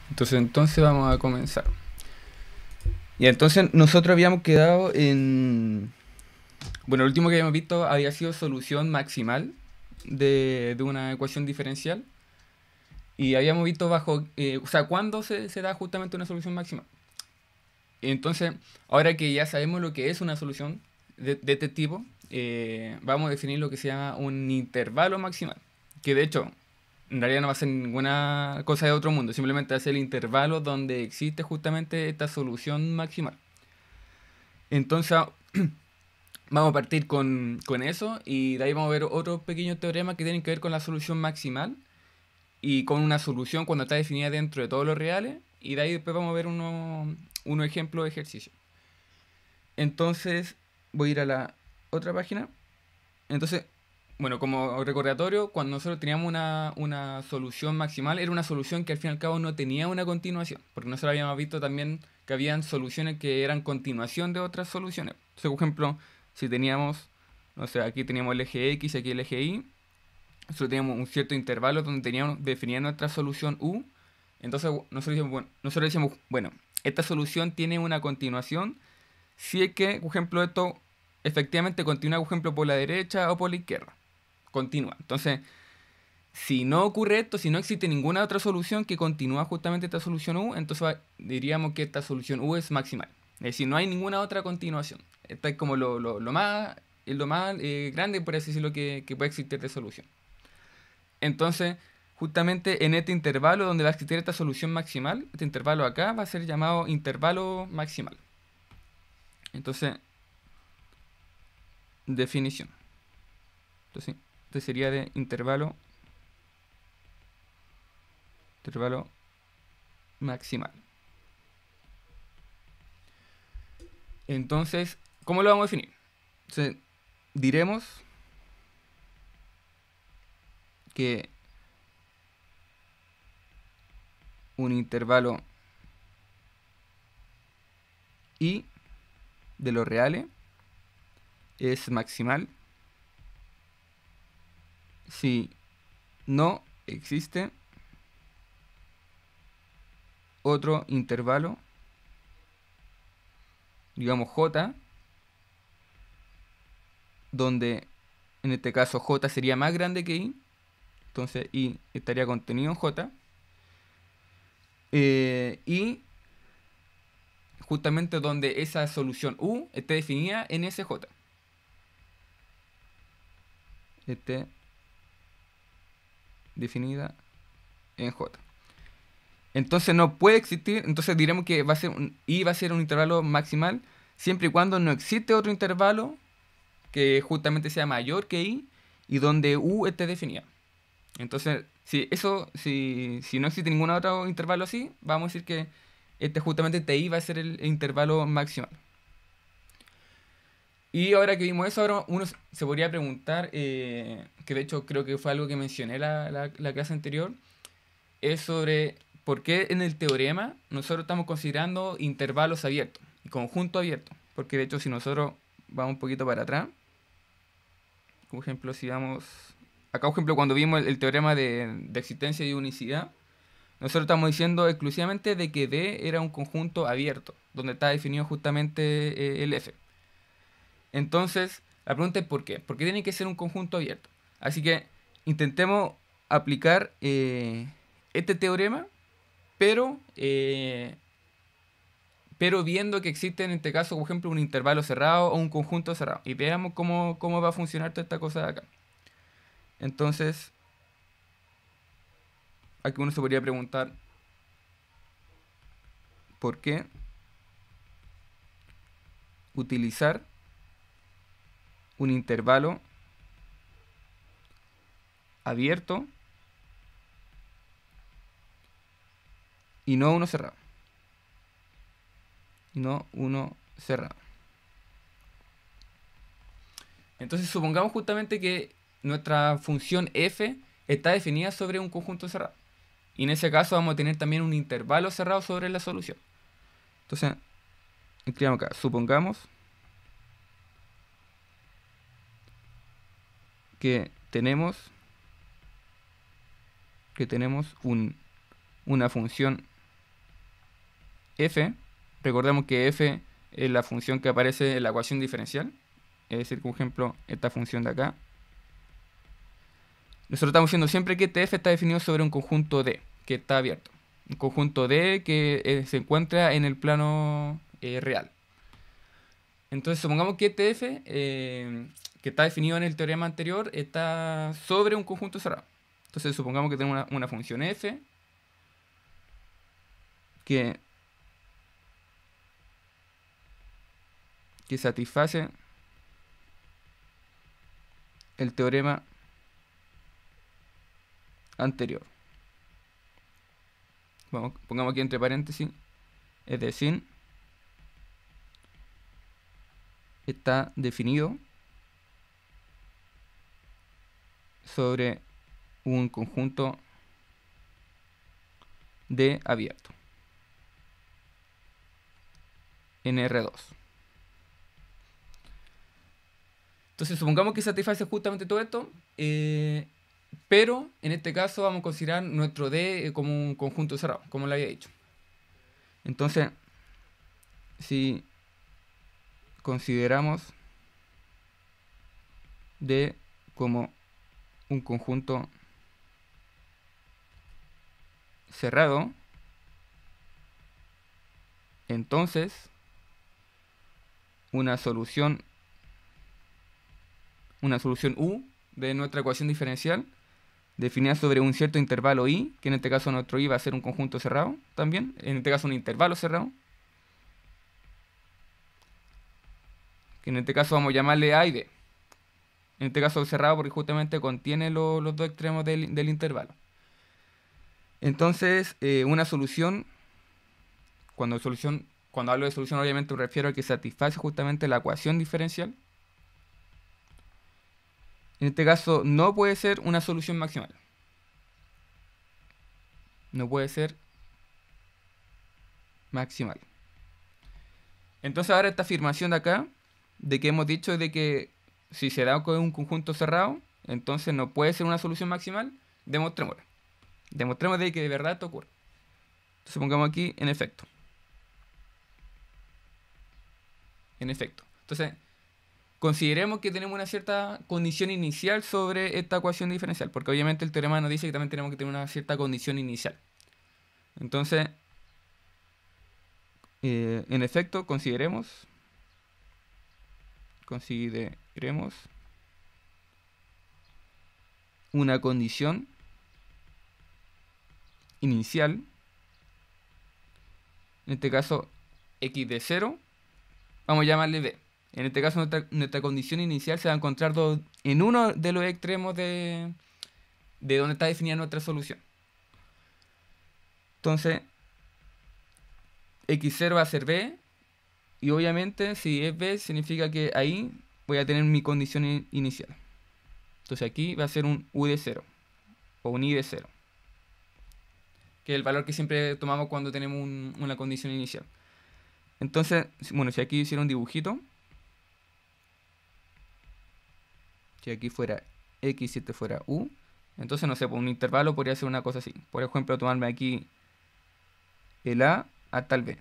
Entonces vamos a comenzar. Y entonces nosotros habíamos quedado en... Bueno, el último que habíamos visto había sido solución maximal de una ecuación diferencial. Y habíamos visto bajo... o sea, cuándo se da justamente una solución maximal. Y entonces, ahora que ya sabemos lo que es una solución de este tipo, vamos a definir lo que se llama un intervalo maximal. Que de hecho, en realidad no va a ser ninguna cosa de otro mundo, simplemente va a ser el intervalo donde existe justamente esta solución maximal. Entonces vamos a partir con eso y de ahí vamos a ver otros pequeños teoremas que tienen que ver con la solución maximal y con una solución cuando está definida dentro de todos los reales y de ahí después vamos a ver unos ejemplos de ejercicio. Entonces voy a ir a la otra página. Entonces, bueno, como recordatorio, cuando nosotros teníamos una solución maximal, era una solución que al fin y al cabo no tenía una continuación, porque nosotros habíamos visto también que habían soluciones que eran continuación de otras soluciones. Entonces, por ejemplo, si teníamos, no sé, aquí teníamos el eje X, aquí el eje Y, nosotros teníamos un cierto intervalo donde teníamos definida nuestra solución U, entonces nosotros decíamos, bueno, esta solución tiene una continuación si es que, por ejemplo, esto efectivamente continúa, por ejemplo, por la derecha o por la izquierda. Continúa. Entonces, si no ocurre esto, si no existe ninguna otra solución que continúa justamente esta solución U, entonces diríamos que esta solución U es maximal. Es decir, no hay ninguna otra continuación. Esta es como lo más grande, por así decirlo, que puede existir de solución. Entonces, justamente en este intervalo donde va a existir esta solución maximal, este intervalo acá va a ser llamado intervalo maximal. Entonces, definición. Entonces, este sería de intervalo maximal. Entonces, ¿cómo lo vamos a definir? Entonces, diremos que un intervalo i de los reales es maximal si no existe otro intervalo, digamos j, donde en este caso j sería más grande que i, entonces i estaría contenido en j, y justamente donde esa solución u esté definida en ese j. Esté definida en j. Entonces no puede existir, entonces diremos que i va a ser un intervalo maximal siempre y cuando no existe otro intervalo que justamente sea mayor que i y donde u esté definida. Entonces, si no existe ningún otro intervalo así, vamos a decir que justamente este i va a ser el intervalo maximal. Y ahora que vimos eso, ahora uno se podría preguntar, que de hecho creo que fue algo que mencioné la clase anterior, es sobre por qué en el teorema nosotros estamos considerando intervalos abiertos y conjunto abierto. Porque de hecho si nosotros vamos un poquito para atrás, por ejemplo si vamos... Acá por ejemplo cuando vimos el teorema de existencia y unicidad, nosotros estamos diciendo exclusivamente de que D era un conjunto abierto, donde está definido justamente el F. Entonces, la pregunta es ¿por qué? ¿Por qué tiene que ser un conjunto abierto? Así que intentemos aplicar este teorema pero, pero viendo que existe en este caso, por ejemplo, un intervalo cerrado o un conjunto cerrado. Y veamos cómo va a funcionar toda esta cosa de acá. Entonces, aquí uno se podría preguntar, ¿por qué utilizar un intervalo abierto y no uno cerrado? Y no uno cerrado. Entonces, supongamos justamente que nuestra función f está definida sobre un conjunto cerrado. Y en ese caso vamos a tener también un intervalo cerrado sobre la solución. Entonces, escribamos acá, supongamos que tenemos una función f, recordemos que f es la función que aparece en la ecuación diferencial, es decir, por ejemplo, esta función de acá. Nosotros estamos diciendo siempre que este f está definido sobre un conjunto D, que está abierto. Un conjunto D que se encuentra en el plano real. Entonces, supongamos que este f, que está definido en el teorema anterior, está sobre un conjunto cerrado. Entonces, supongamos que tenemos una función f que satisface el teorema anterior. Bueno, pongamos aquí entre paréntesis, es decir, está definido sobre un conjunto D abierto en R2. Entonces supongamos que satisface justamente todo esto, pero en este caso vamos a considerar nuestro D como un conjunto cerrado, como lo había dicho. Entonces, si consideramos D como un conjunto cerrado, entonces una solución U de nuestra ecuación diferencial definida sobre un cierto intervalo I, que en este caso nuestro I va a ser un conjunto cerrado también, en este caso un intervalo cerrado, que en este caso vamos a llamarle A y B. En este caso cerrado porque justamente contiene los dos extremos del intervalo. Entonces, una solución, cuando hablo de solución obviamente me refiero a que satisface justamente la ecuación diferencial. En este caso no puede ser una solución maximal. No puede ser maximal. Entonces ahora esta afirmación de acá, de que hemos dicho de que si se da con un conjunto cerrado, entonces no puede ser una solución maximal, demostrémoslo. Demostremos de que de verdad esto ocurre. Entonces pongamos aquí en efecto. En efecto. Entonces, consideremos que tenemos una cierta condición inicial sobre esta ecuación diferencial, porque obviamente el teorema nos dice que también tenemos que tener una cierta condición inicial. Entonces, en efecto, consideremos una condición inicial, en este caso x de 0, vamos a llamarle b. En este caso nuestra condición inicial se va a encontrar en uno de los extremos de donde está definida nuestra solución. Entonces, x0 va a ser b, y obviamente si es b significa que ahí voy a tener mi condición inicial. Entonces aquí va a ser un u de 0 o un i de 0, que es el valor que siempre tomamos cuando tenemos una condición inicial. Entonces, bueno, si aquí hiciera un dibujito, si aquí fuera x y este fuera u, entonces no sé, por un intervalo podría ser una cosa así. Por ejemplo, tomarme aquí el a hasta el b.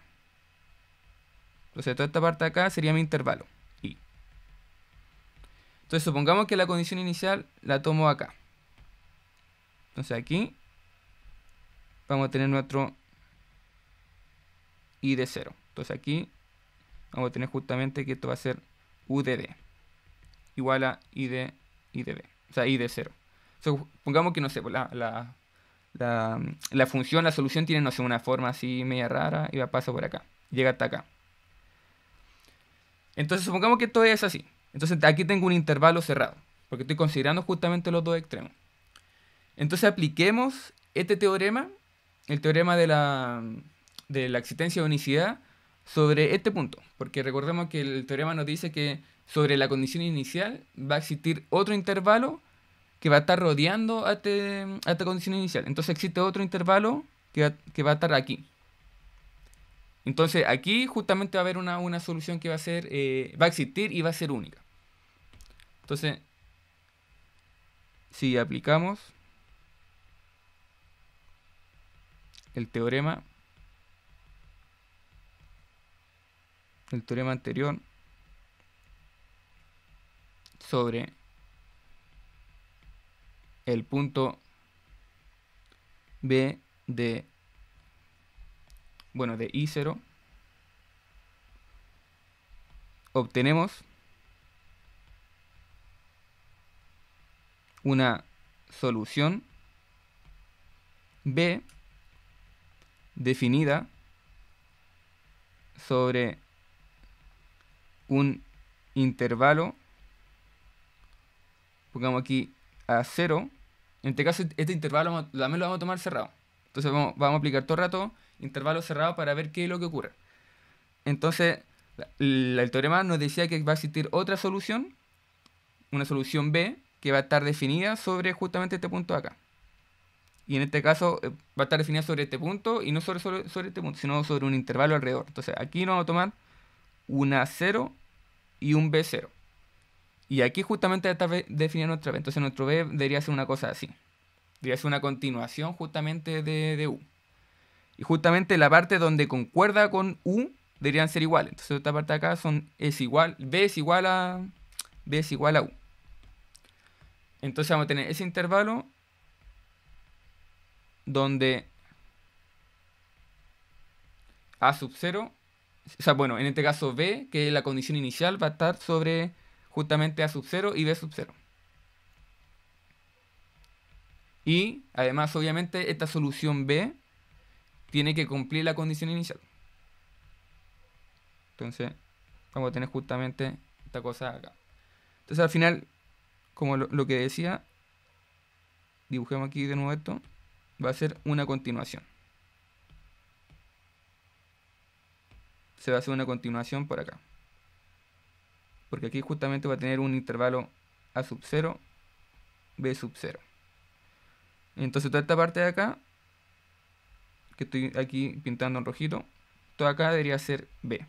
Entonces toda esta parte de acá sería mi intervalo i. Entonces supongamos que la condición inicial la tomo acá. Entonces aquí vamos a tener nuestro i de 0. Entonces aquí vamos a tener justamente que esto va a ser u de d igual a i de b. O sea, i de 0. Supongamos que, no sé, pues la función, la solución tiene, no sé, una forma así media rara y va a pasar por acá. Llega hasta acá. Entonces supongamos que esto es así. Entonces aquí tengo un intervalo cerrado, porque estoy considerando justamente los dos extremos. Entonces apliquemos este teorema, el teorema de la existencia de unicidad, sobre este punto. Porque recordemos que el teorema nos dice que sobre la condición inicial va a existir otro intervalo que va a estar rodeando a esta condición inicial. Entonces existe otro intervalo que va a estar aquí. Entonces aquí justamente va a haber una solución que va a existir y va a ser única. Entonces, si aplicamos el teorema el teorema anterior sobre el punto B de, bueno, de I0, obtenemos una solución B definida sobre un intervalo, pongamos aquí a 0. En este caso, este intervalo también lo vamos a tomar cerrado. Entonces vamos a aplicar todo el rato intervalo cerrado para ver qué es lo que ocurre. Entonces, el teorema nos decía que va a existir otra solución, una solución B, que va a estar definida sobre justamente este punto de acá. Y en este caso va a estar definida sobre este punto y no sobre este punto, sino sobre un intervalo alrededor. Entonces aquí nos vamos a tomar una 0 y un B0. Y aquí justamente está definida nuestra B. Entonces nuestro B debería ser una cosa así. Debería ser una continuación justamente de U. Y justamente la parte donde concuerda con U deberían ser iguales. Entonces esta parte de acá es igual, B es igual a U. Entonces vamos a tener ese intervalo donde A sub 0, o sea, bueno, en este caso B, que es la condición inicial, va a estar sobre justamente A sub 0 y B sub 0. Y además, obviamente, esta solución B tiene que cumplir la condición inicial. Entonces, vamos a tener justamente esta cosa acá. Entonces, al final, como lo que decía, dibujemos aquí de nuevo esto, va a ser una continuación. Se va a hacer una continuación por acá. Porque aquí justamente va a tener un intervalo A sub 0, B sub 0. Entonces toda esta parte de acá, que estoy aquí pintando en rojito, toda acá debería ser B.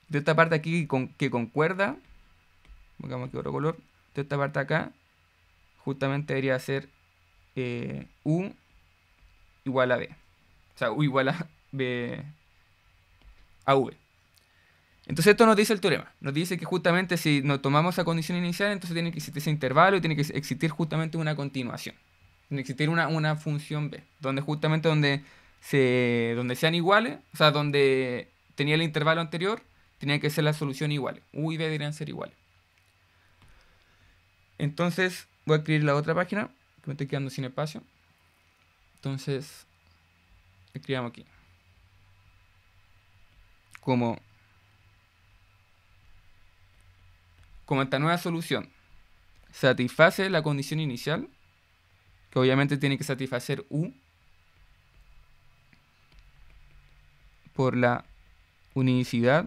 De esta parte aquí que concuerda, pongamos aquí otro color, de esta parte acá, justamente debería ser U igual a B. O sea, U igual a B a V. Entonces esto nos dice el teorema. Nos dice que justamente si nos tomamos esa condición inicial, entonces tiene que existir ese intervalo y tiene que existir justamente una continuación. Tiene que existir una función B, donde justamente donde sean iguales, o sea, donde tenía el intervalo anterior, tenía que ser la solución iguales. U y B deberían ser iguales. Entonces voy a escribir la otra página, que me estoy quedando sin espacio. Entonces, escribamos aquí. Como esta nueva solución satisface la condición inicial, que obviamente tiene que satisfacer U por la unicidad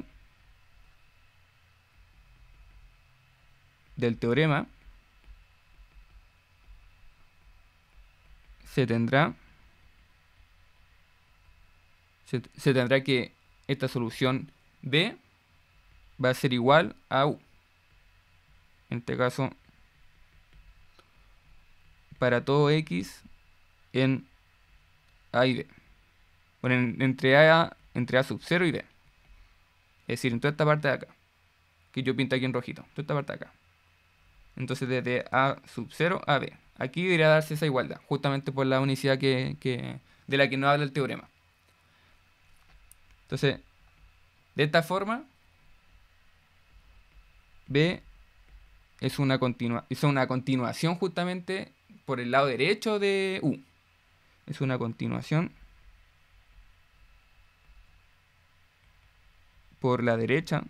del teorema, se tendrá que esta solución B va a ser igual a U. En este caso, para todo X en A y B. Bueno, entre A sub 0 y B. Es decir, en toda esta parte de acá, que yo pinto aquí en rojito, toda esta parte de acá. Entonces desde A sub 0 a B. Aquí debería darse esa igualdad, justamente por la unicidad de la que nos habla el teorema. Entonces, de esta forma, B es una continuación justamente por el lado derecho de U. Es una continuación por la derecha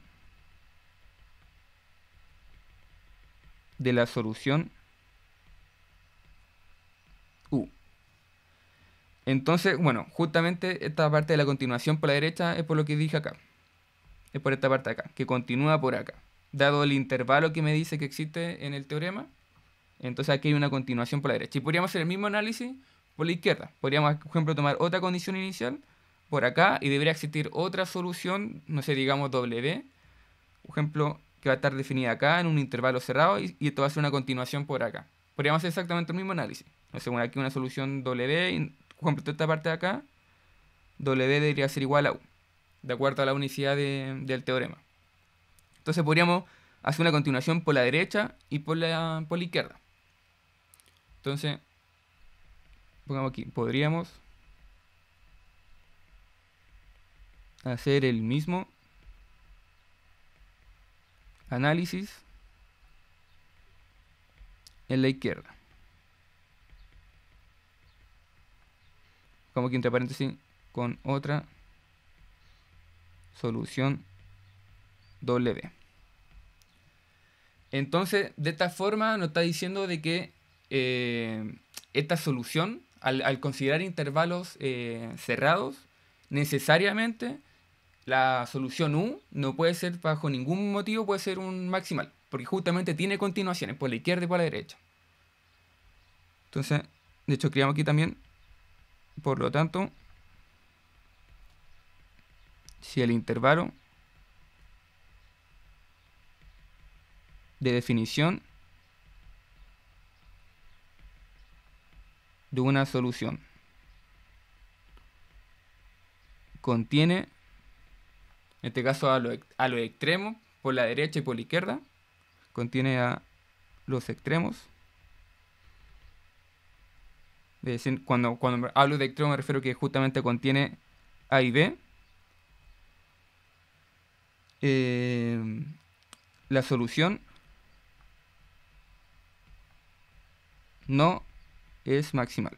de la solución U. Entonces, bueno, justamente esta parte de la continuación por la derecha es por lo que dije acá. Es por esta parte de acá, que continúa por acá. Dado el intervalo que me dice que existe en el teorema, entonces aquí hay una continuación por la derecha. Y podríamos hacer el mismo análisis por la izquierda. Podríamos, por ejemplo, tomar otra condición inicial por acá y debería existir otra solución, no sé, digamos W, por ejemplo, que va a estar definida acá en un intervalo cerrado y esto va a ser una continuación por acá. Podríamos hacer exactamente el mismo análisis. No sé, bueno, aquí una solución W, y, por ejemplo, toda esta parte de acá, W debería ser igual a U. de acuerdo a la unicidad del teorema. Entonces podríamos hacer una continuación por la derecha y por la izquierda. Entonces, pongamos aquí, podríamos hacer el mismo análisis en la izquierda. Como que entre paréntesis con otra solución W. Entonces, de esta forma nos está diciendo de que esta solución, al considerar intervalos cerrados, necesariamente la solución U no puede ser, bajo ningún motivo, puede ser un maximal, porque justamente tiene continuaciones por la izquierda y por la derecha. Entonces, de hecho, escribamos aquí también, por lo tanto, si el intervalo de definición de una solución contiene, en este caso a los extremos, por la derecha y por la izquierda, contiene a los extremos. Es decir, cuando hablo de extremo me refiero que justamente contiene A y B. La solución no es maximal.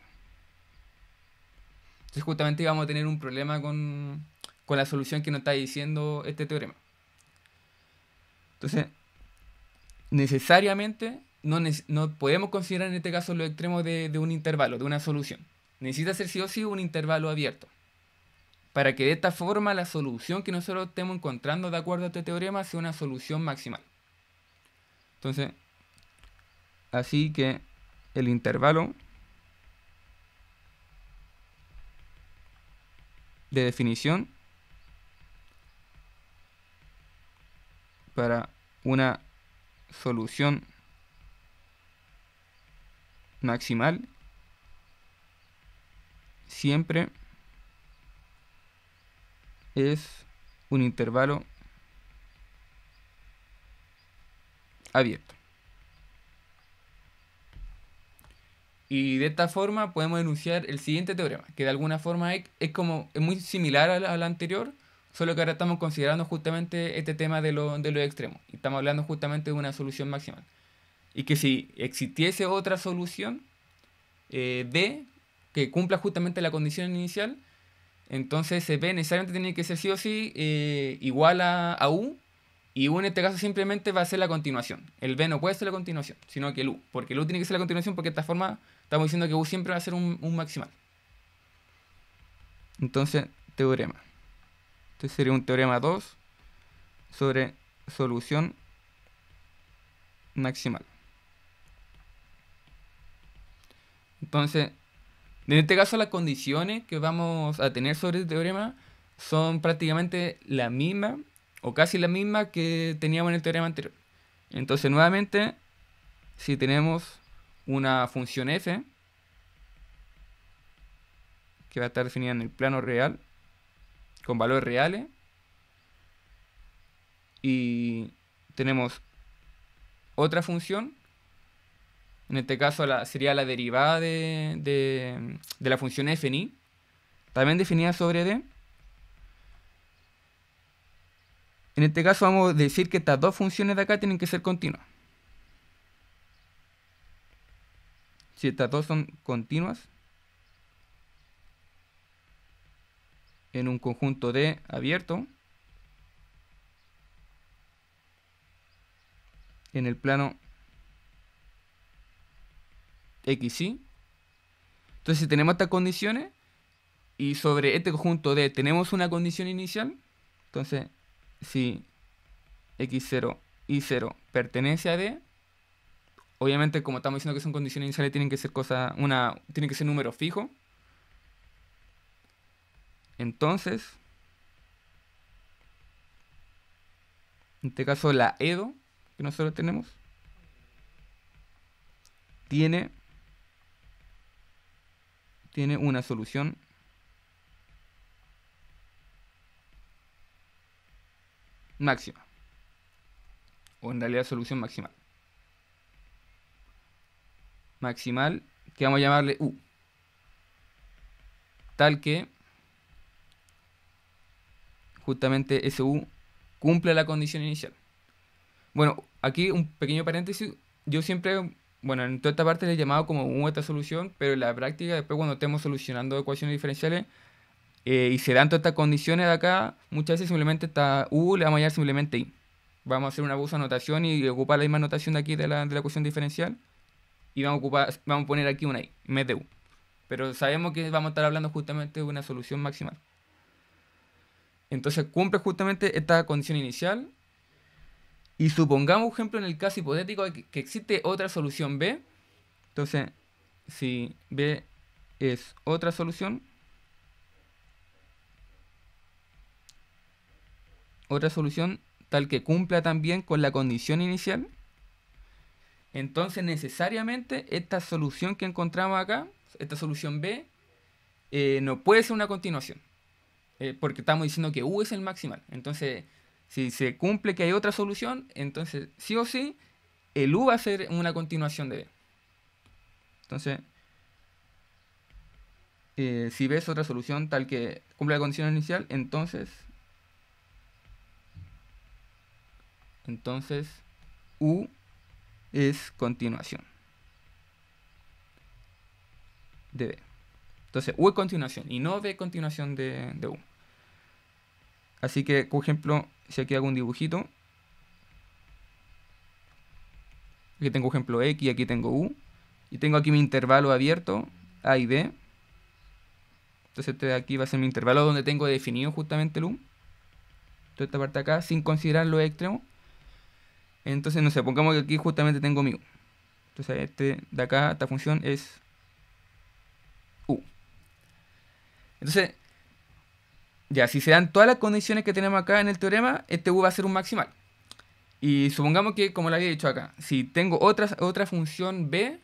Entonces justamente vamos a tener un problema con la solución que nos está diciendo este teorema. Entonces, necesariamente no podemos considerar en este caso los extremos de un intervalo, de una solución. Necesita ser sí o sí un intervalo abierto, para que de esta forma la solución que nosotros estemos encontrando de acuerdo a este teorema sea una solución maximal. Entonces, así que el intervalo de definición para una solución maximal siempre es un intervalo abierto. Y de esta forma podemos enunciar el siguiente teorema, que de alguna forma es muy similar al anterior, solo que ahora estamos considerando justamente este tema de los extremos. Y estamos hablando justamente de una solución maximal. Y que si existiese otra solución D que cumpla justamente la condición inicial, entonces B necesariamente tiene que ser sí o sí igual a U. Y U en este caso simplemente va a ser la continuación. El B no puede ser la continuación, sino que el U. Porque el U tiene que ser la continuación porque de esta forma estamos diciendo que U siempre va a ser un maximal. Entonces, teorema. Este sería un teorema 2 sobre solución maximal. Entonces, en este caso las condiciones que vamos a tener sobre este teorema son prácticamente las mismas o casi las mismas que teníamos en el teorema anterior. Entonces, nuevamente, si tenemos una función f que va a estar definida en el plano real con valores reales y tenemos otra función, en este caso sería la derivada de la función f en i, también definida sobre D. En este caso vamos a decir que estas dos funciones de acá tienen que ser continuas. Si estas dos son continuas en un conjunto D abierto en el plano XY, entonces si tenemos estas condiciones y sobre este conjunto D tenemos una condición inicial, entonces si X0, Y0 pertenece a D, obviamente como estamos diciendo que son condiciones iniciales tienen que ser tienen que ser números fijos. Entonces, en este caso la EDO que nosotros tenemos tiene una solución máxima. O en realidad solución maximal. Maximal, que vamos a llamarle U. Tal que justamente ese U cumple la condición inicial. Bueno, aquí un pequeño paréntesis. Yo siempre, bueno, en toda esta parte le he llamado como U esta solución, pero en la práctica, después cuando estemos solucionando ecuaciones diferenciales y se dan todas estas condiciones de acá, muchas veces simplemente esta U le vamos a llamar simplemente I. Vamos a hacer una uso anotación y ocupar la misma notación de aquí de la ecuación diferencial y vamos a poner aquí una I en vez de U. Pero sabemos que vamos a estar hablando justamente de una solución maximal. Entonces cumple justamente esta condición inicial. Y supongamos, por ejemplo, en el caso hipotético de que existe otra solución B. Entonces, si B es otra solución tal que cumpla también con la condición inicial, entonces necesariamente esta solución que encontramos acá, esta solución B, no puede ser una continuación. Porque estamos diciendo que U es el maximal. Entonces, si se cumple que hay otra solución, entonces sí o sí, el U va a ser una continuación de B. Entonces, si B es otra solución tal que cumple la condición inicial, entonces U es continuación de B. Entonces, U es continuación y no B continuación de U. Así que, por ejemplo, si aquí hago un dibujito, aquí tengo ejemplo X, aquí tengo U, y tengo aquí mi intervalo abierto, A y B. Entonces este de aquí va a ser mi intervalo donde tengo definido justamente el U. Toda esta parte acá, sin considerar los extremos. Entonces, no sé, pongamos que aquí justamente tengo mi U. Entonces este de acá, esta función es U. Entonces, ya, si se dan todas las condiciones que tenemos acá en el teorema, este U va a ser un maximal. Y supongamos que, como lo había dicho acá, si tengo otra función B,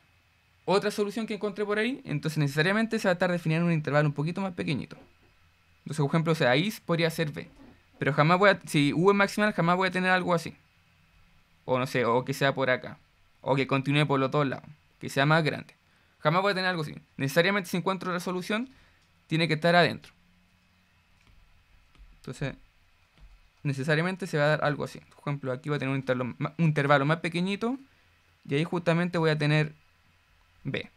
otra solución que encontré por ahí, entonces necesariamente se va a estar definiendo un intervalo un poquito más pequeñito. Entonces, por ejemplo, o sea, ahí podría ser B. Pero jamás si U es maximal, jamás voy a tener algo así. O no sé, o que sea por acá. O que continúe por los dos lados. Que sea más grande. Jamás voy a tener algo así. Necesariamente si encuentro la solución, tiene que estar adentro. Entonces, necesariamente se va a dar algo así. Por ejemplo, aquí voy a tener un intervalo más pequeñito. Y ahí justamente voy a tener B.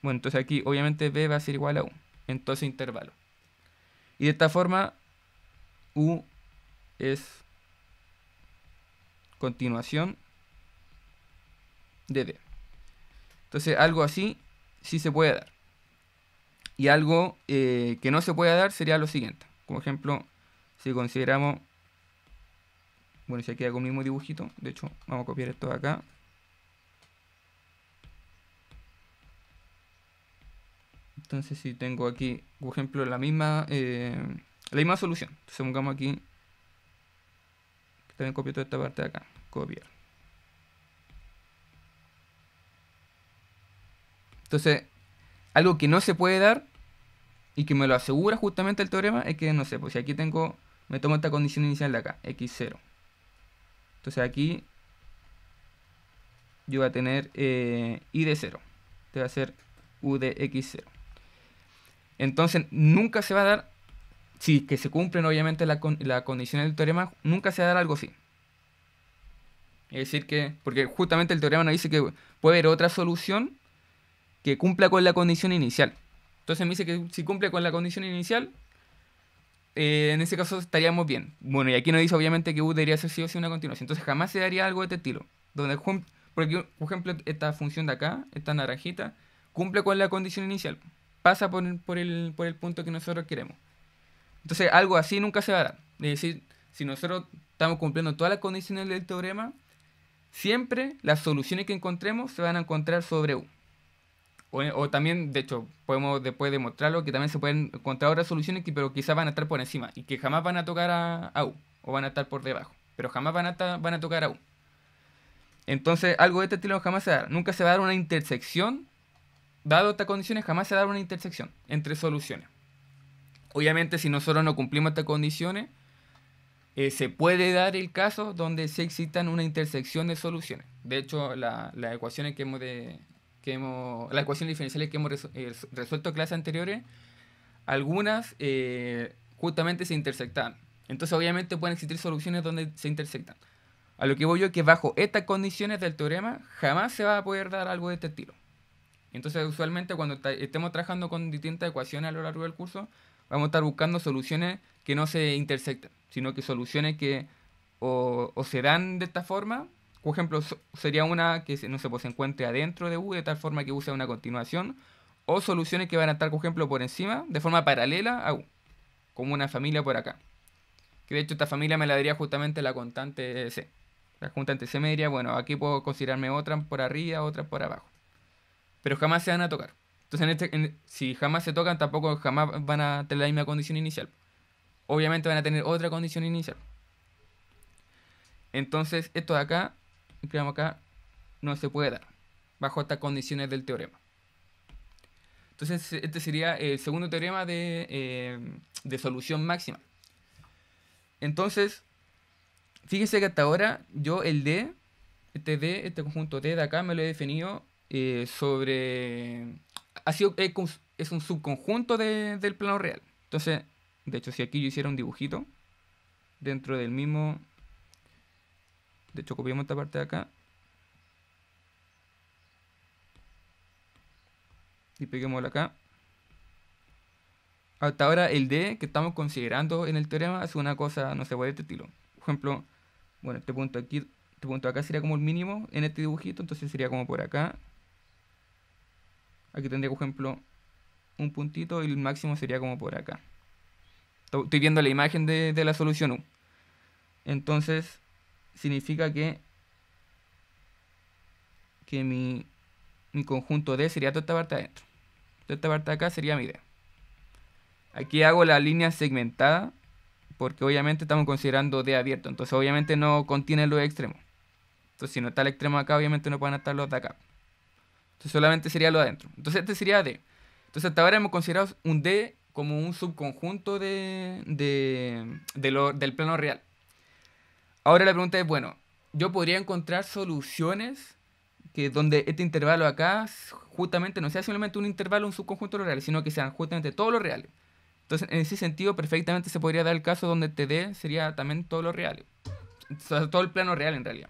Bueno, entonces aquí obviamente B va a ser igual a U. En todo ese intervalo. Y de esta forma, U es continuación de B. Entonces algo así sí se puede dar. Y algo que no se puede dar sería lo siguiente. Como ejemplo, si consideramos... Bueno, si aquí hago el mismo dibujito. De hecho, vamos a copiar esto de acá. Entonces si tengo aquí, por ejemplo, la misma solución. Entonces pongamos aquí... También copio toda esta parte de acá. Copiar. Entonces, algo que no se puede dar y que me lo asegura justamente el teorema es que, no sé, pues si aquí me tomo esta condición inicial de acá, x0. Entonces aquí yo voy a tener y de 0. Este va a ser u de x0. Entonces nunca se va a dar, si que se cumplen obviamente la condición del teorema, nunca se va a dar algo así. Es decir que, porque justamente el teorema nos dice que puede haber otra solución que cumpla con la condición inicial. Entonces me dice que si cumple con la condición inicial, en ese caso estaríamos bien. Bueno, y aquí nos dice obviamente que U debería ser sí o sí una continuación. Entonces jamás se daría algo de este estilo. Porque, por ejemplo, esta función de acá, esta naranjita, cumple con la condición inicial. Pasa por el punto que nosotros queremos. Entonces algo así nunca se va a dar. Es decir, si nosotros estamos cumpliendo todas las condiciones del teorema, siempre las soluciones que encontremos se van a encontrar sobre U. O también, de hecho, podemos después demostrarlo que también se pueden encontrar otras soluciones pero quizás van a estar por encima y que jamás van a tocar a U o van a estar por debajo, pero jamás van a tocar a U. Entonces, algo de este estilo jamás se va a dar. Nunca se va a dar una intersección, dado estas condiciones, jamás se va a dar una intersección entre soluciones. Obviamente, si nosotros no cumplimos estas condiciones, se puede dar el caso donde sí existan una intersección de soluciones. De hecho, las ecuaciones las ecuaciones diferenciales que hemos resuelto en clases anteriores, algunas justamente se intersectan. Entonces, obviamente pueden existir soluciones donde se intersectan. A lo que voy yo es que bajo estas condiciones del teorema jamás se va a poder dar algo de este estilo. Entonces, usualmente cuando estemos trabajando con distintas ecuaciones a lo largo del curso, vamos a estar buscando soluciones que no se intersecten, sino que soluciones que o se dan de esta forma. Por ejemplo, sería una que no se, pues, se encuentre adentro de U de tal forma que U sea una continuación, o soluciones que van a estar, por ejemplo, por encima, de forma paralela a U, como una familia por acá. Que de hecho esta familia me la daría justamente la constante C. La constante C me diría, bueno, aquí puedo considerarme otras por arriba, otras por abajo. Pero jamás se van a tocar. Entonces, si jamás se tocan, tampoco jamás van a tener la misma condición inicial. Obviamente van a tener otra condición inicial. Entonces, esto de acá, creamos acá, no se puede dar bajo estas condiciones del teorema. Entonces, este sería el segundo teorema de solución máxima. Entonces, fíjense que hasta ahora yo el D, este conjunto D de acá, me lo he definido sobre... es un subconjunto del plano real. Entonces, de hecho, si aquí yo hiciera un dibujito dentro del mismo... De hecho, copiamos esta parte de acá. Y peguémosla acá. Hasta ahora el D que estamos considerando en el teorema es una cosa, no sé, de este estilo. Por ejemplo, bueno, este punto aquí, este punto acá sería como el mínimo en este dibujito, entonces sería como por acá. Aquí tendría, por ejemplo, un puntito y el máximo sería como por acá. Estoy viendo la imagen de la solución U. Entonces, significa que mi conjunto D sería toda esta parte de adentro. Toda esta parte de acá sería mi D. Aquí hago la línea segmentada porque obviamente estamos considerando D abierto. Entonces obviamente no contiene los extremos. Entonces si no está el extremo acá, obviamente no pueden estar los de acá. Entonces solamente sería lo de adentro. Entonces este sería D. Entonces hasta ahora hemos considerado un D como un subconjunto del plano real. Ahora la pregunta es, bueno, yo podría encontrar soluciones que donde este intervalo acá justamente no sea simplemente un intervalo, un subconjunto de los reales, sino que sean justamente todos los reales. Entonces, en ese sentido, perfectamente se podría dar el caso donde TD sería también todos los reales. O sea, todo el plano real en realidad.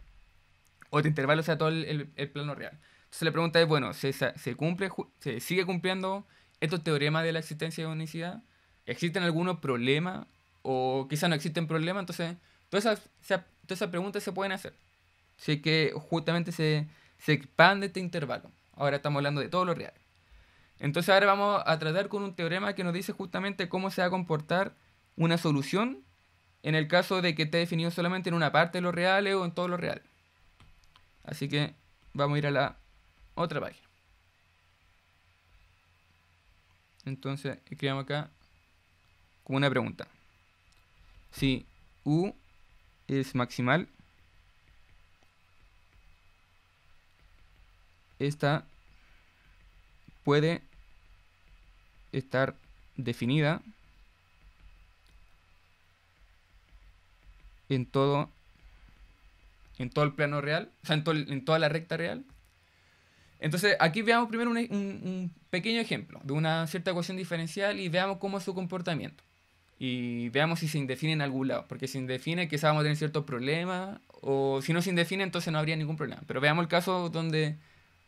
O este intervalo sea todo el plano real. Entonces la pregunta es, bueno, ¿se sigue cumpliendo estos teoremas de la existencia de unicidad? ¿Existen algunos problemas? O quizás no existen problemas. Entonces, todas esas preguntas se pueden hacer. Si es que justamente se expande este intervalo. Ahora estamos hablando de todos los reales. Entonces ahora vamos a tratar con un teorema que nos dice justamente cómo se va a comportar una solución en el caso de que esté definido solamente en una parte de los reales o en todos los reales. Así que vamos a ir a la otra página. Entonces escribamos acá como una pregunta. Si U es maximal, esta puede estar definida en todo el plano real, o sea, en toda la recta real. Entonces, aquí veamos primero un pequeño ejemplo de una cierta ecuación diferencial y veamos cómo es su comportamiento. Y veamos si se indefine en algún lado, porque si se indefine quizás vamos a tener ciertos problemas, o si no se indefine entonces no habría ningún problema. Pero veamos el caso donde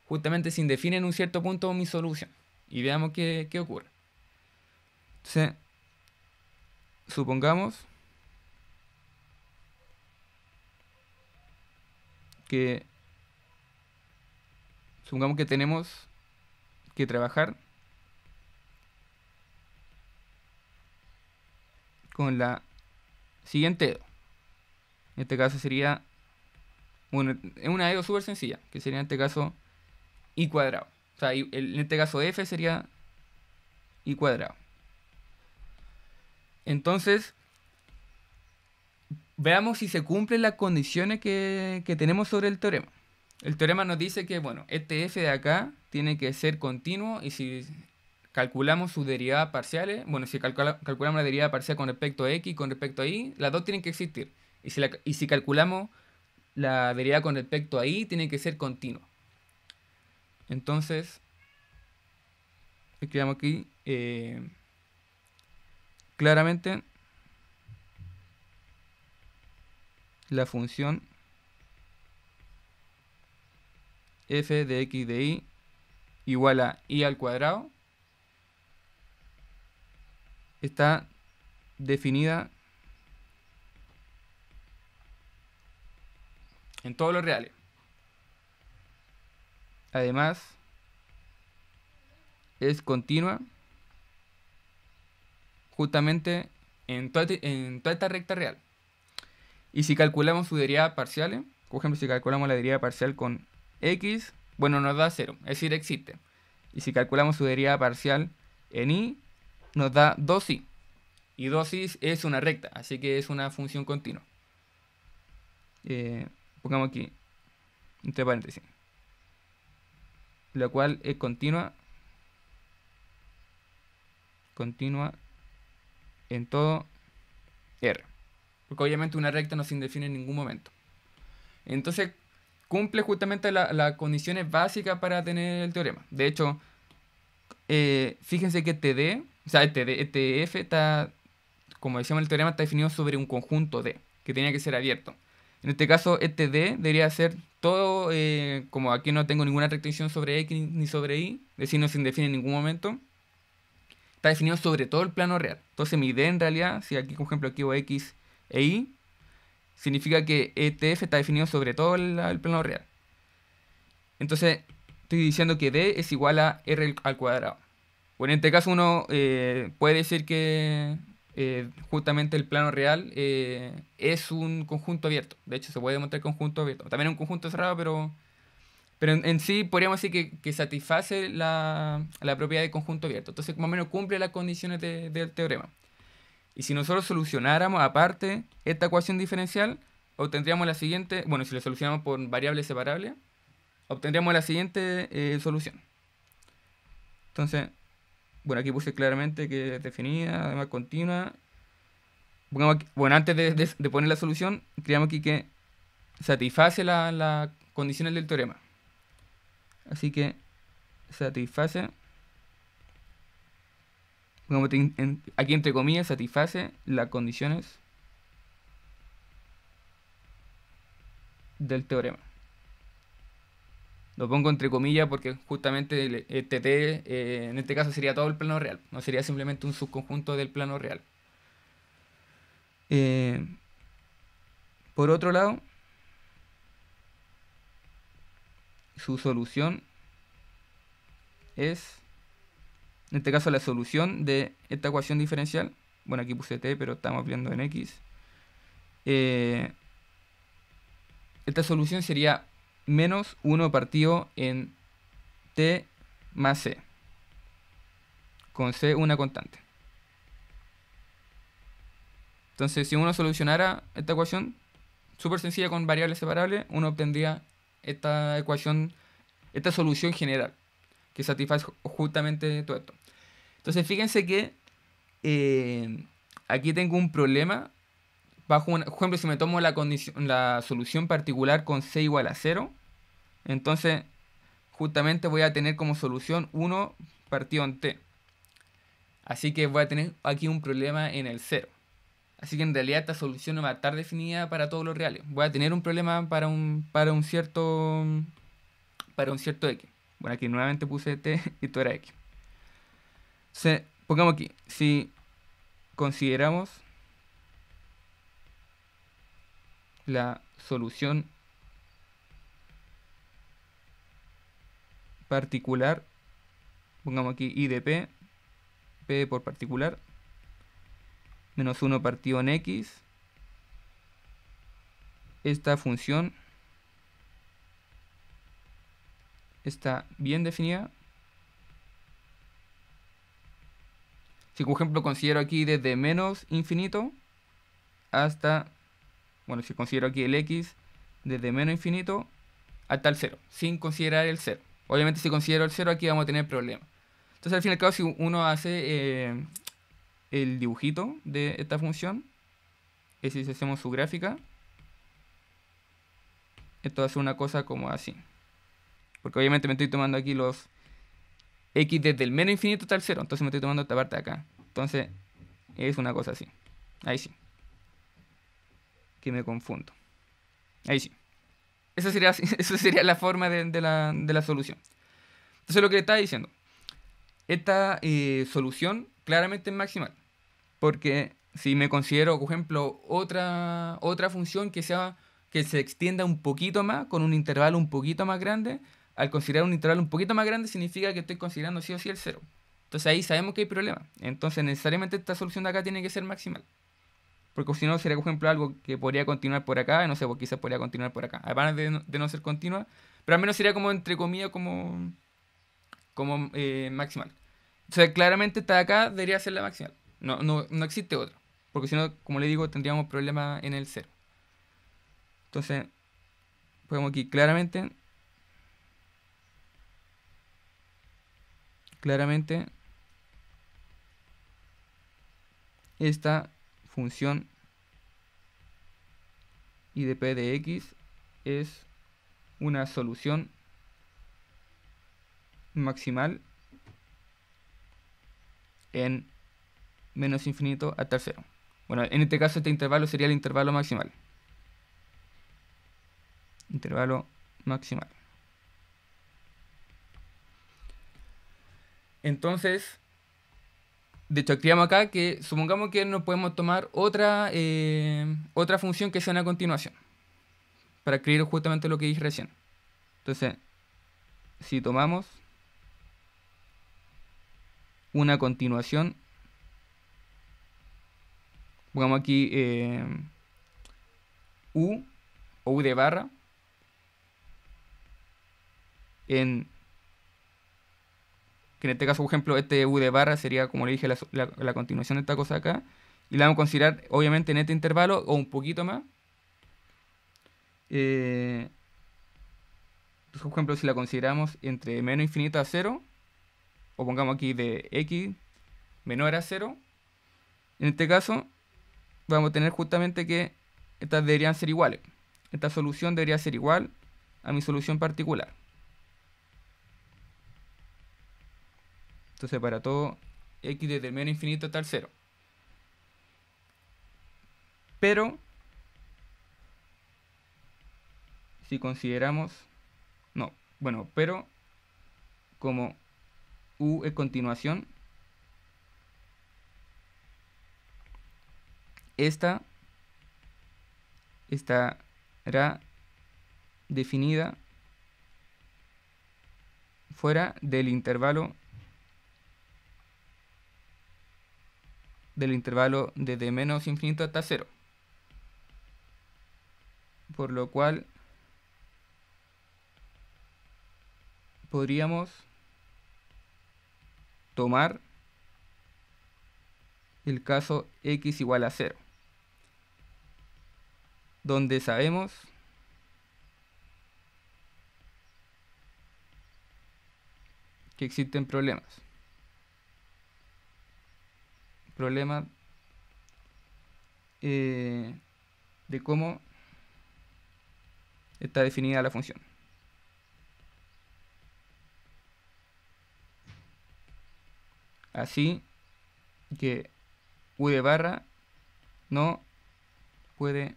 justamente se indefine en un cierto punto mi solución y veamos qué ocurre. Entonces, supongamos que tenemos que trabajar con la siguiente EDO. En este caso sería es una EDO súper sencilla, que sería en este caso I cuadrado. O sea, en este caso F sería I cuadrado. Entonces, veamos si se cumplen las condiciones que tenemos sobre el teorema. El teorema nos dice que, bueno, este F de acá tiene que ser continuo y si calculamos sus derivadas parciales, bueno, si calculamos la derivada parcial con respecto a x y con respecto a y, las dos tienen que existir. Y si calculamos la derivada con respecto a y, tiene que ser continua. Entonces, escribamos aquí, claramente, la función f de x de y igual a y al cuadrado está definida en todos los reales. Además, es continua justamente en toda esta recta real. Y si calculamos sus derivadas parciales, por ejemplo, si calculamos la derivada parcial con x, bueno, nos da 0, es decir, existe. Y si calculamos su derivada parcial en y, nos da 2y. Y 2y es una recta, así que es una función continua. Pongamos aquí, entre paréntesis, la cual es continua en todo R. Porque obviamente una recta no se indefine en ningún momento. Entonces, cumple justamente las condiciones básicas para tener el teorema. De hecho, fíjense que este f está, como decíamos en el teorema, está definido sobre un conjunto D, que tenía que ser abierto. En este caso, este D debería ser todo, como aquí no tengo ninguna restricción sobre X ni sobre Y, es decir, no se indefine en ningún momento, está definido sobre todo el plano real. Entonces mi D en realidad, si aquí por ejemplo aquí hago X e Y, significa que este F está definido sobre todo el plano real. Entonces estoy diciendo que D es igual a R al cuadrado. Bueno, en este caso uno puede decir que justamente el plano real es un conjunto abierto. De hecho, se puede demostrar conjunto abierto. También es un conjunto cerrado, pero en sí podríamos decir que satisface la propiedad de conjunto abierto. Entonces, más o menos cumple las condiciones del teorema. Y si nosotros solucionáramos aparte esta ecuación diferencial, obtendríamos la siguiente, bueno, si la solucionamos por variables separables, obtendríamos la siguiente solución. Entonces, bueno, aquí puse claramente que es definida, además continua. Bueno, antes de poner la solución, creamos aquí que satisface las condiciones del teorema. Así que satisface, aquí entre comillas, satisface las condiciones del teorema. Lo pongo entre comillas porque justamente este T en este caso sería todo el plano real, no sería simplemente un subconjunto del plano real. Por otro lado, su solución es, en este caso la solución de esta ecuación diferencial, bueno aquí puse T pero estamos viendo en X, esta solución sería menos 1 partido en T más C, con C una constante. Entonces, si uno solucionara esta ecuación, súper sencilla con variables separables, uno obtendría esta ecuación, esta solución general, que satisface justamente todo esto. Entonces, fíjense que aquí tengo un problema. Por ejemplo, si me tomo la solución particular con C igual a 0, entonces justamente voy a tener como solución 1 partido en T. Así que voy a tener aquí un problema en el 0. Así que en realidad esta solución no va a estar definida para todos los reales. Voy a tener un problema para un cierto X. Bueno, aquí nuevamente puse T y esto era X. Entonces, pongamos aquí, si consideramos la solución particular, pongamos aquí I de P, P por particular, menos 1 partido en X, esta función está bien definida. Si por ejemplo considero aquí desde menos infinito hasta, bueno, si considero aquí el X desde menos infinito hasta el 0, sin considerar el 0. Obviamente si considero el 0 aquí vamos a tener problemas. Entonces al fin y al cabo, si uno hace el dibujito de esta función, es decir, si hacemos su gráfica, esto va a ser una cosa como así. Porque obviamente me estoy tomando aquí los x desde el menos infinito hasta el cero. Entonces me estoy tomando esta parte de acá. Entonces es una cosa así. Ahí sí. Que me confundo. Ahí sí. Eso sería la forma de la solución. Entonces lo que le estaba diciendo. Esta solución claramente es maximal. Porque si me considero, por ejemplo, otra función que se extienda un poquito más, con un intervalo un poquito más grande, al considerar un intervalo un poquito más grande significa que estoy considerando sí o sí el cero. Entonces ahí sabemos que hay problema. Entonces necesariamente esta solución de acá tiene que ser maximal. Porque si no sería, por ejemplo, algo que podría continuar por acá, no sé, pues quizás podría continuar por acá. Además de no ser continua, pero al menos sería como, entre comillas, como maximal. O sea, claramente esta de acá debería ser la maximal. No existe otra. Porque si no, como le digo, tendríamos problemas en el cero. Entonces, podemos aquí claramente, esta función I de p de x es una solución maximal en menos infinito hasta el cero. Bueno, en este caso este intervalo sería el intervalo maximal. Intervalo maximal. Entonces, de hecho, activamos acá que supongamos que no podemos tomar otra función que sea una continuación. Para escribir justamente lo que dije recién. Entonces, si tomamos una continuación, pongamos aquí u o u de barra que en este caso, por ejemplo, este u de barra sería, como le dije, la continuación de esta cosa acá. Y la vamos a considerar, obviamente, en este intervalo o un poquito más. Entonces, por ejemplo, si la consideramos entre menos infinito a 0, o pongamos aquí de x menor a 0, en este caso vamos a tener justamente que estas deberían ser iguales. Esta solución debería ser igual a mi solución particular. Entonces para todo x desde el menos infinito hasta el 0. Pero si consideramos... No, bueno, pero como u es continuación, esta estará definida fuera del intervalo desde menos infinito hasta 0. Por lo cual podríamos tomar el caso x igual a 0, donde sabemos que existen problemas. Problemas de cómo está definida la función. Así que u de barra no puede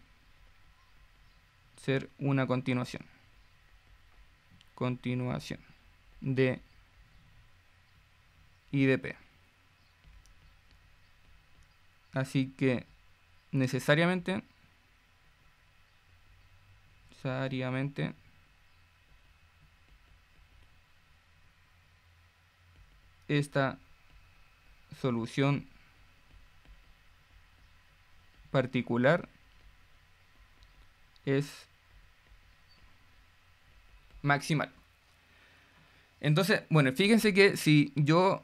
ser una continuación. Continuación de I de P. Así que necesariamente esta solución particular es maximal. Entonces, bueno, fíjense que si yo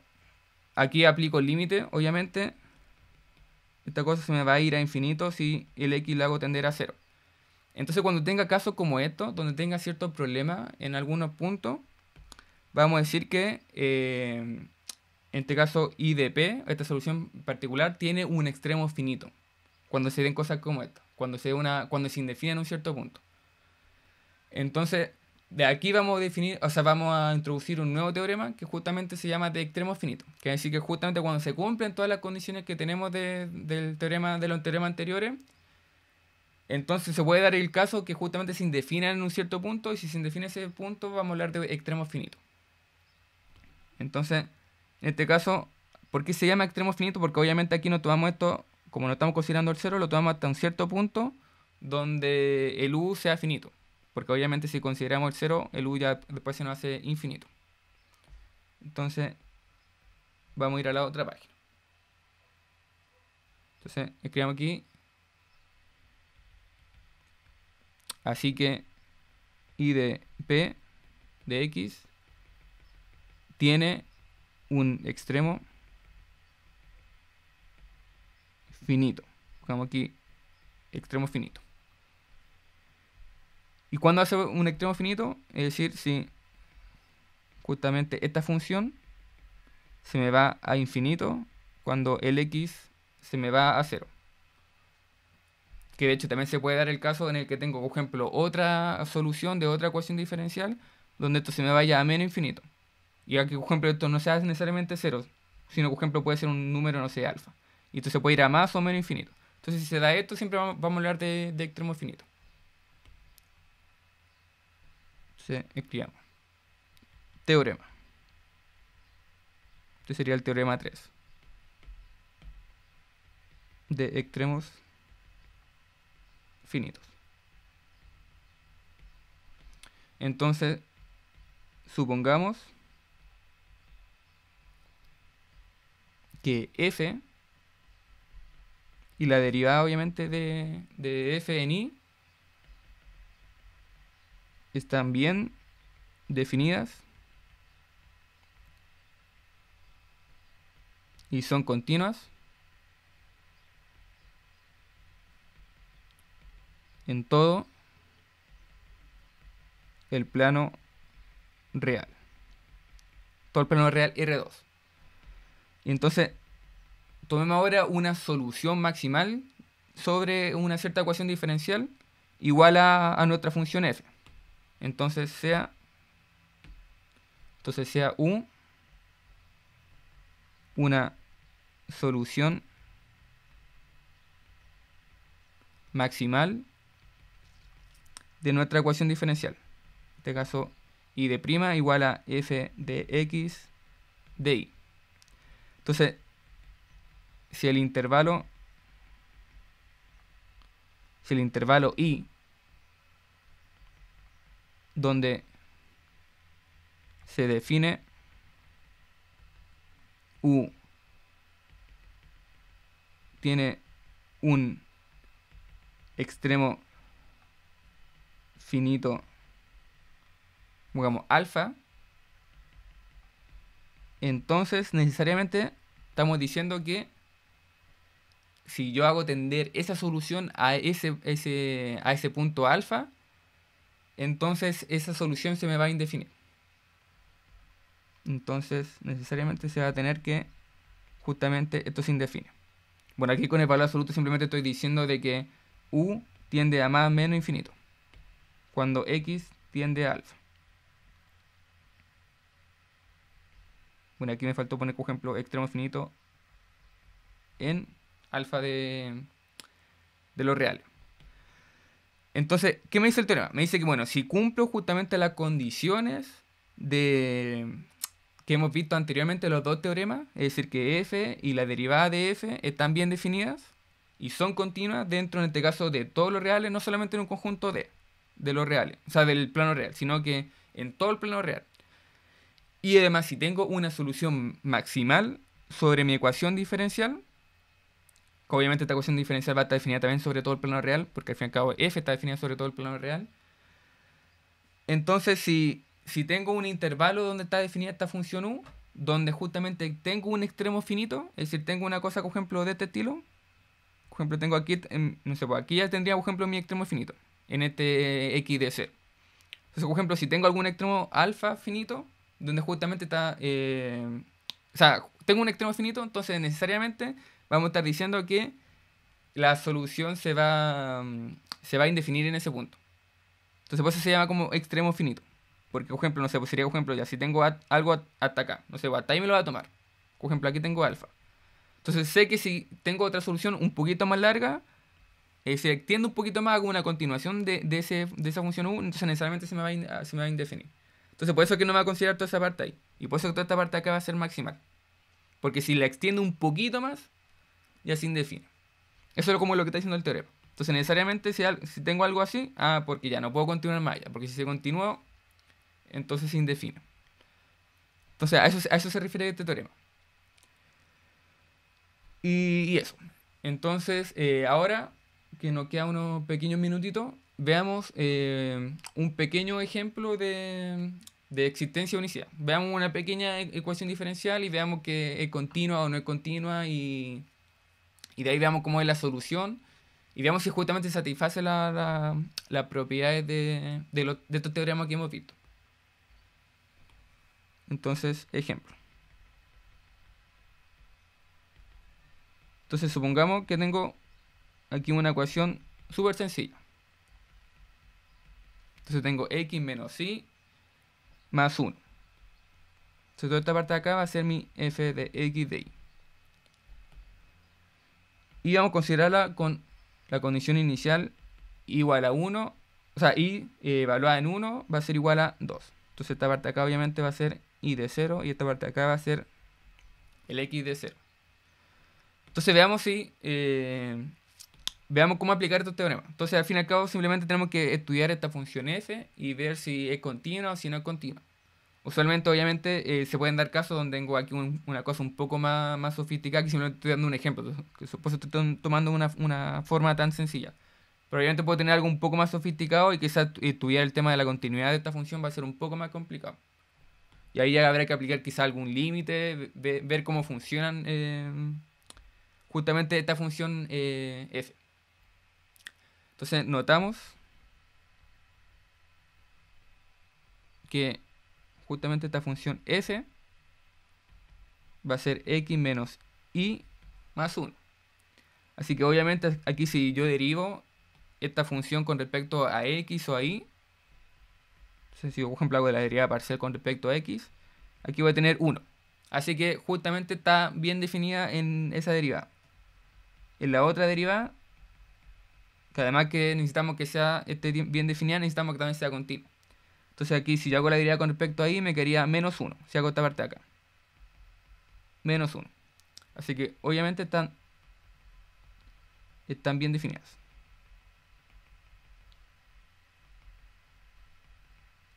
aquí aplico el límite, obviamente esta cosa se me va a ir a infinito si el x lo hago tender a 0. Entonces cuando tenga casos como estos, donde tenga ciertos problemas en algunos puntos, vamos a decir que en este caso I de P, esta solución particular, tiene un extremo finito. Cuando se den cosas como esta, cuando se indefine en un cierto punto. Entonces, de aquí vamos a definir, o sea, vamos a introducir un nuevo teorema que justamente se llama de extremo finito. Que es decir que justamente cuando se cumplen todas las condiciones que tenemos del teorema, de los teoremas anteriores, entonces se puede dar el caso que justamente se indefinan en un cierto punto, y si se indefine ese punto, vamos a hablar de extremos finitos. Entonces, en este caso, ¿por qué se llama extremo finito? Porque obviamente aquí no tomamos esto, como no estamos considerando el cero, lo tomamos hasta un cierto punto donde el u sea finito. Porque obviamente si consideramos el cero, el u ya después se nos hace infinito. Entonces, vamos a ir a la otra página. Entonces, escribamos aquí. Así que I de P de X tiene un extremo finito. Pongamos aquí extremo finito. ¿Y cuándo hace un extremo finito? Es decir, si justamente esta función se me va a infinito cuando el x se me va a 0. Que de hecho también se puede dar el caso en el que tengo, por ejemplo, otra solución de otra ecuación diferencial donde esto se me vaya a menos infinito. Y aquí, por ejemplo, esto no sea necesariamente 0, sino, por ejemplo, puede ser un número, no sé, alfa. Y esto se puede ir a más o menos infinito. Entonces, si se da esto, siempre vamos a hablar de extremo finito. Entonces, escribamos. Teorema. Este sería el teorema 3. De extremos finitos. Entonces, supongamos que f y la derivada obviamente de f en i están bien definidas y son continuas en todo el plano real. Todo el plano real R2. Y entonces, tomemos ahora una solución maximal sobre una cierta ecuación diferencial igual a nuestra función f. Entonces sea U una solución maximal de nuestra ecuación diferencial. En este caso, I de prima igual a f de x de i. Entonces, si el intervalo i donde se define u tiene un extremo finito, digamos alfa, entonces necesariamente estamos diciendo que si yo hago tender esa solución a ese punto alfa, entonces esa solución se me va a indefinir. Entonces necesariamente se va a tener que justamente esto se indefine. Bueno, aquí con el valor absoluto simplemente estoy diciendo de que u tiende a más o menos infinito cuando x tiende a alfa. Bueno, aquí me faltó poner, por ejemplo, extremo finito en alfa de los reales. Entonces, ¿qué me dice el teorema? Me dice que, bueno, si cumplo justamente las condiciones que hemos visto anteriormente los dos teoremas, es decir, que f y la derivada de f están bien definidas y son continuas dentro, en este caso, de todos los reales, no solamente en un conjunto de los reales, o sea, del plano real, sino que en todo el plano real. Y además, si tengo una solución maximal sobre mi ecuación diferencial, que obviamente esta ecuación diferencial va a estar definida también sobre todo el plano real, porque al fin y al cabo f está definida sobre todo el plano real. Entonces, si tengo un intervalo donde está definida esta función u, donde justamente tengo un extremo finito, es decir, tengo una cosa, por ejemplo, de este estilo. Por ejemplo, tengo aquí, no sé, pues aquí ya tendría, por ejemplo, mi extremo finito, en este x de 0. Entonces, por ejemplo, si tengo algún extremo alfa finito, donde justamente está, o sea, tengo un extremo finito, entonces necesariamente vamos a estar diciendo que la solución se va a indefinir en ese punto. Entonces por eso se llama como extremo finito. Porque, por ejemplo, no sé, pues sería, por ejemplo, ya si tengo algo hasta acá, no sé, pues hasta ahí me lo va a tomar. Por ejemplo, aquí tengo alfa. Entonces sé que si tengo otra solución un poquito más larga, si extiendo un poquito más, hago una continuación de esa función u, entonces necesariamente se me va a indefinir. Entonces por eso es que no me va a considerar toda esa parte ahí. Y por eso que toda esta parte acá va a ser maximal. Porque si la extiendo un poquito más, ya se indefine. Eso es como lo que está diciendo el teorema. Entonces necesariamente si tengo algo así, porque ya no puedo continuar más allá. Porque si se continúa, entonces se indefine. Entonces a eso se refiere este teorema. Y eso. Entonces, ahora que nos queda unos pequeños minutitos, veamos un pequeño ejemplo de existencia de unicidad. Veamos una pequeña ecuación diferencial y veamos que es continua o no es continua y de ahí veamos cómo es la solución y veamos si justamente satisface las propiedades de estos teoremas que hemos visto. Entonces, ejemplo. Entonces, supongamos que tengo aquí una ecuación súper sencilla. Entonces tengo x menos y más 1. Entonces toda esta parte de acá va a ser mi f de x de y. Y vamos a considerarla con la condición inicial igual a 1. O sea, y evaluada en 1 va a ser igual a 2. Entonces esta parte de acá obviamente va a ser y de 0 y esta parte de acá va a ser el x de 0. Entonces veamos cómo aplicar estos teoremas. Entonces al fin y al cabo simplemente tenemos que estudiar esta función f y ver si es continua o si no es continua. Usualmente, obviamente, se pueden dar casos donde tengo aquí una cosa un poco más sofisticada, que simplemente estoy dando un ejemplo, que por eso estoy tomando una forma tan sencilla. Pero obviamente puedo tener algo un poco más sofisticado y quizás estudiar el tema de la continuidad de esta función va a ser un poco más complicado. Y ahí ya habrá que aplicar quizá algún límite, ver cómo funcionan justamente esta función f. Entonces notamos que justamente esta función f va a ser x menos y más 1. Así que obviamente aquí si yo derivo esta función con respecto a x o a y, si por ejemplo hago la derivada parcial con respecto a x, aquí voy a tener 1. Así que justamente está bien definida en esa derivada. En la otra derivada, que además que necesitamos que esté bien definida, necesitamos que también sea continua. Entonces aquí si yo hago la derivada con respecto a y, me quedaría menos 1, si hago esta parte de acá. Menos 1. Así que obviamente están bien definidas.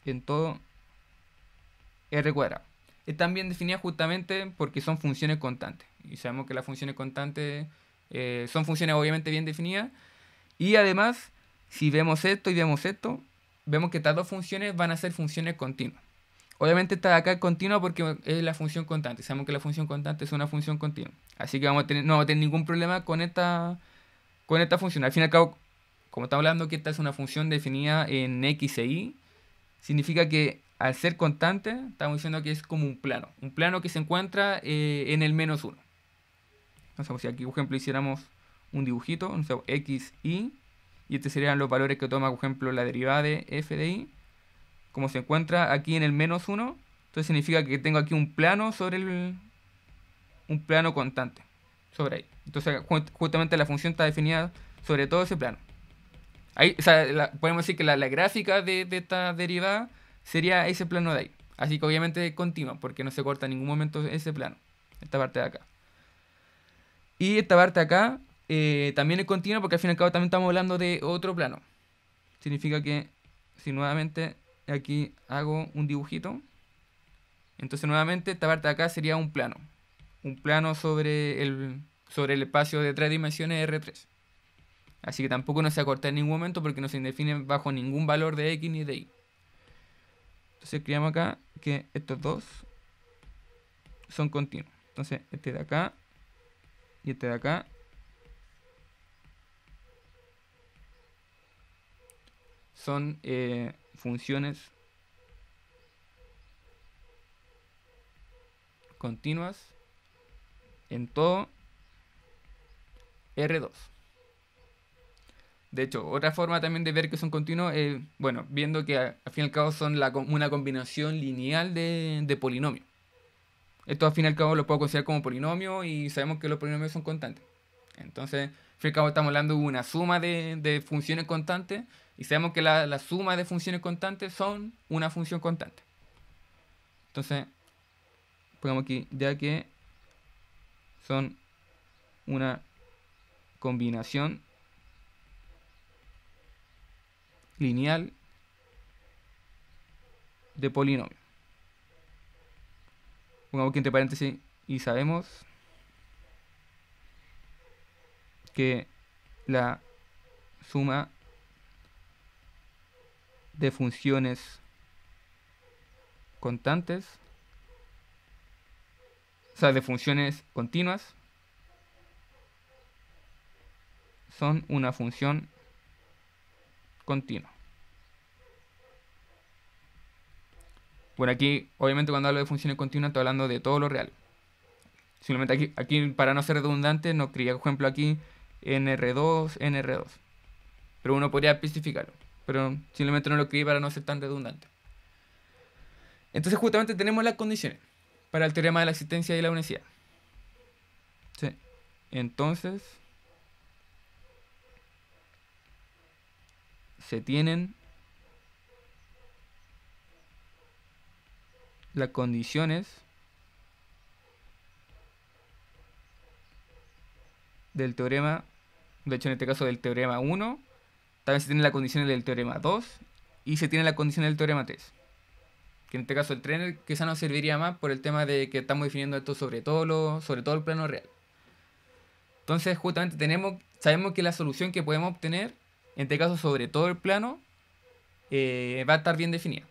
En todo R cuadrado. Están bien definidas justamente porque son funciones constantes. Y sabemos que las funciones constantes son funciones obviamente bien definidas. Y además, si vemos esto y vemos esto, vemos que estas dos funciones van a ser funciones continuas. Obviamente esta de acá es continua porque es la función constante. Sabemos que la función constante es una función continua. Así que no vamos a tener ningún problema con esta función. Al fin y al cabo, como estamos hablando que esta es una función definida en x e y, significa que al ser constante, estamos diciendo que es como un plano que se encuentra en el menos 1. Entonces, si aquí, por ejemplo, hiciéramos un dibujito, no sé, x, y estos serían los valores que toma, por ejemplo, la derivada de f de y, como se encuentra aquí en el menos 1, entonces significa que tengo aquí un plano un plano constante, sobre ahí. Entonces, justamente la función está definida sobre todo ese plano. Ahí, o sea, podemos decir que la gráfica de esta derivada sería ese plano de ahí. Así que obviamente es continua, porque no se corta en ningún momento ese plano. Esta parte de acá. Y esta parte de acá también es continua porque al fin y al cabo también estamos hablando de otro plano. Significa que si nuevamente aquí hago un dibujito, entonces nuevamente esta parte de acá sería un plano. Un plano sobre el espacio de 3 dimensiones R3. Así que tampoco no se acorta en ningún momento porque no se define bajo ningún valor de x ni de y. Entonces escribamos acá que estos dos son continuos. Entonces este de acá y este de acá son funciones continuas en todo R2. De hecho, otra forma también de ver que son continuos es, bueno, viendo que al fin y al cabo son una combinación lineal de polinomios. Esto al fin y al cabo lo puedo considerar como polinomio y sabemos que los polinomios son constantes. Entonces, al fin y al cabo estamos hablando de una suma de funciones constantes y sabemos que la suma de funciones constantes son una función constante. Entonces, pongamos aquí, ya que son una combinación lineal de polinomios. Pongamos aquí entre paréntesis y sabemos que la suma de funciones constantes, o sea, de funciones continuas, son una función continua. Bueno, aquí, obviamente, cuando hablo de funciones continuas, estoy hablando de todo lo real. Simplemente aquí para no ser redundante, no escribí, por ejemplo, aquí nr2, nr2. Pero uno podría especificarlo. Pero simplemente no lo escribí para no ser tan redundante. Entonces, justamente tenemos las condiciones para el teorema de la existencia y la unicidad. Sí. Entonces, se tienen las condiciones del teorema, de hecho en este caso del teorema 1, también se tienen las condiciones del teorema 2 y se tienen las condiciones del teorema 3. Que en este caso el tren quizá nos serviría más por el tema de que estamos definiendo esto sobre todo el plano real. Entonces justamente sabemos que la solución que podemos obtener, en este caso sobre todo el plano, va a estar bien definida.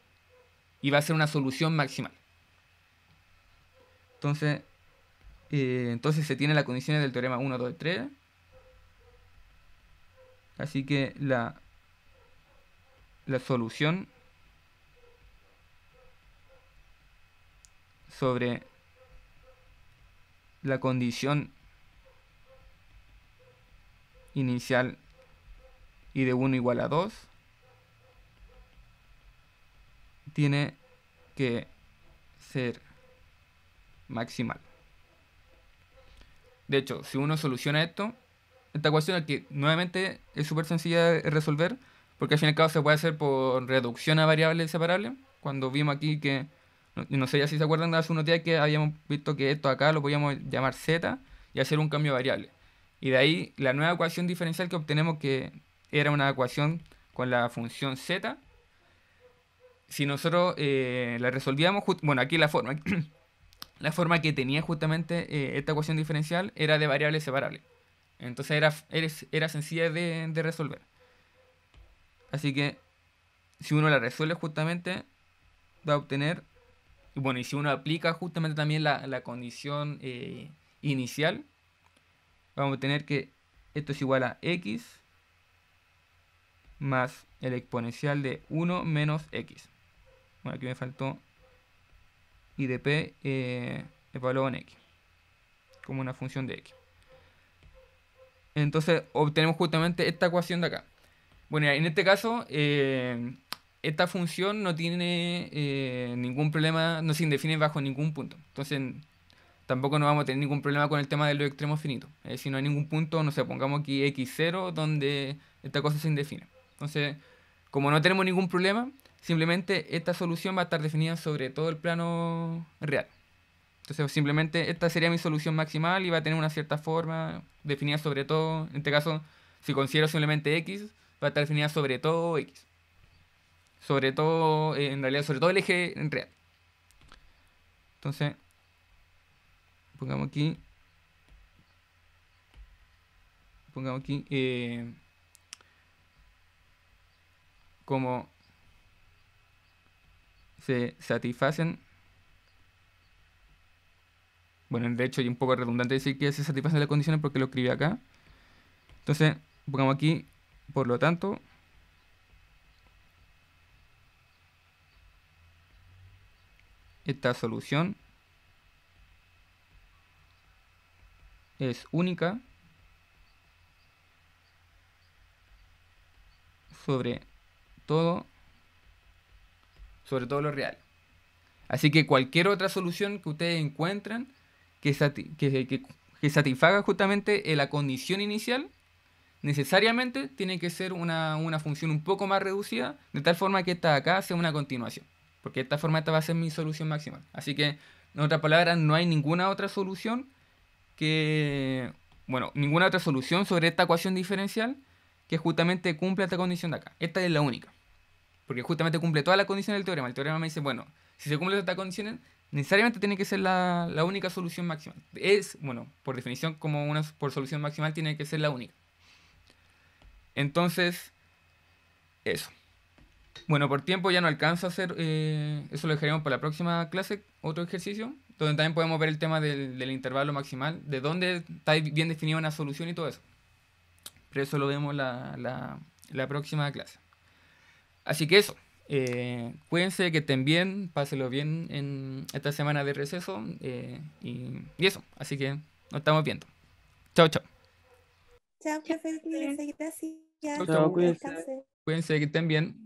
Y va a ser una solución maximal. Entonces se tienen las condiciones del teorema 1, 2 y 3. Así que la solución sobre la condición inicial y de 1 igual a 2 tiene que ser maximal. De hecho, si uno soluciona esta ecuación aquí nuevamente es súper sencilla de resolver, porque al fin y al cabo se puede hacer por reducción a variables separables. Cuando vimos aquí que, no sé ya si se acuerdan de hace unos días que habíamos visto que esto acá lo podíamos llamar z y hacer un cambio de variable. Y de ahí la nueva ecuación diferencial que obtenemos, que era una ecuación con la función z, si nosotros la resolvíamos, bueno, aquí la forma, la forma que tenía justamente esta ecuación diferencial era de variables separables. Entonces era sencilla de resolver. Así que si uno la resuelve justamente, va a obtener, y bueno, y si uno aplica justamente también la condición inicial, vamos a tener que esto es igual a x más el exponencial de 1 menos x. Bueno, aquí me faltó y de p evaluado en x, como una función de x. Entonces obtenemos justamente esta ecuación de acá. Bueno, en este caso, esta función no tiene ningún problema, no se indefine bajo ningún punto. Entonces, tampoco no vamos a tener ningún problema con el tema de los extremos finitos. Si no hay ningún punto, no sé, pongamos aquí x0 donde esta cosa se indefine. Entonces, como no tenemos ningún problema, simplemente esta solución va a estar definida sobre todo el plano real. Entonces, simplemente esta sería mi solución maximal y va a tener una cierta forma definida sobre todo. En este caso, si considero simplemente x, va a estar definida sobre todo x. Sobre todo, en realidad, sobre todo el eje real. Entonces, pongamos aquí. Cómo se satisfacen. Bueno, de hecho, hay un poco redundante decir que se satisfacen las condiciones porque lo escribí acá. Entonces, pongamos aquí, por lo tanto, esta solución es única sobre todo, sobre todo lo real. Así que cualquier otra solución que ustedes encuentren que satisfaga justamente la condición inicial, necesariamente tiene que ser una función un poco más reducida, de tal forma que esta de acá sea una continuación. Porque de esta forma esta va a ser mi solución maximal. Así que, en otras palabras, no hay ninguna otra solución que, bueno, ninguna otra solución sobre esta ecuación diferencial que justamente cumpla esta condición de acá. Esta es la única. Porque justamente cumple todas las condiciones del teorema. El teorema me dice, bueno, si se cumplen estas condiciones, necesariamente tiene que ser la única solución maximal. Es, bueno, por definición, como una por solución maximal tiene que ser la única. Entonces, eso. Bueno, por tiempo ya no alcanza a hacer, eso lo dejaremos para la próxima clase, otro ejercicio, donde también podemos ver el tema del intervalo maximal, de dónde está bien definida una solución y todo eso. Pero eso lo vemos la próxima clase. Así que eso. Cuídense, que estén bien, pásenlo bien en esta semana de receso y eso. Así que nos estamos viendo. Chao, chao. Chao, profe, cuídese, Chao, gracias. chao. Chao, cuídense. Descanse. Cuídense, que estén bien.